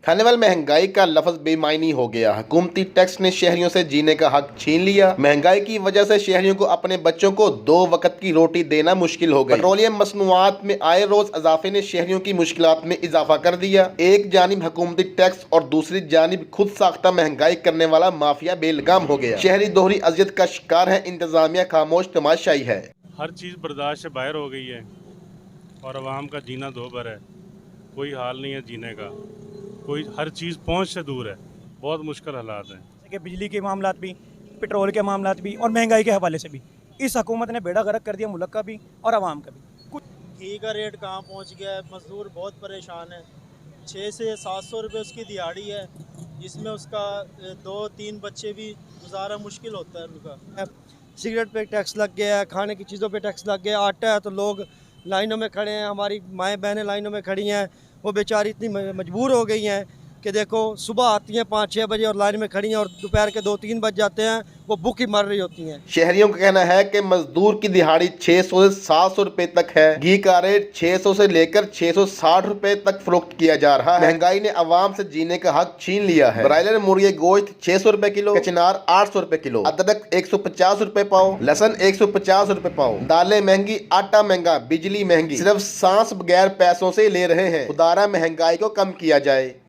खाने महंगाई का लफ्ज बेमायनी हो गया। हुकूमती टैक्स ने शहरियों से जीने का हक छीन लिया। महंगाई की वजह से शहरियों को अपने बच्चों को 2 वक्त की रोटी देना मुश्किल हो गई। पेट्रोलियम मसनूआत में आए रोज इजाफे ने शहरियों की मुश्किलात में इजाफा कर दिया। एक जानिब हुकूमती टैक्स और दूसरी जानिब खुद साख्ता महंगाई करने वाला माफिया बेलगाम हो गया। शहरी दोहरी अजियत का शिकार है, इंतजामिया खामोश तमाशाई है। हर चीज़ बर्दाश्त से बाहर हो गई है और आवाम का जीना दो भर है। कोई हाल नहीं है जीने का, कोई हर चीज़ पहुंच से दूर है। बहुत मुश्किल हालात हैं। जैसे कि बिजली के मामलात भी, पेट्रोल के मामलात भी और महंगाई के हवाले से भी इस हुकूमत ने बेड़ा गर्क कर दिया मुल्क का भी और आवाम का भी। कुछ घी का रेट कहाँ पहुँच गया है, मजदूर बहुत परेशान है। 600 से 700 रुपये उसकी दिहाड़ी है, जिसमें उसका 2-3 बच्चे भी गुजारा मुश्किल होता है उनका। सिगरेट पे टैक्स लग गया है, खाने की चीज़ों पे टैक्स लग गया है, आटा है तो लोग लाइनों में खड़े हैं। हमारी माएँ बहनें लाइनों में खड़ी हैं, वो बेचारी इतनी मजबूर हो गई हैं कि देखो सुबह आती हैं 5-6 बजे और लाइन में खड़ी हैं और दोपहर के 2-3 बज जाते हैं, वो भूखी मर रही होती हैं। शहरियों का कहना है कि मजदूर की दिहाड़ी 600 से 700 रुपए तक है। घी का रेट 600 से लेकर 660 रुपए तक फरोख्त किया जा रहा है। महंगाई ने आवाम से जीने का हक छीन लिया है। ब्रायलर मुर्गे गोश्त 600 रुपए किलो, कचनार 800 रुपए किलो, अदरक 150 रुपए पाव, लहसन 150 रुपए पाव, दालें महंगी, आटा महंगा, बिजली महंगी, सिर्फ सांस बगैर पैसों से ले रहे हैं। खुदारा महंगाई को कम किया जाए।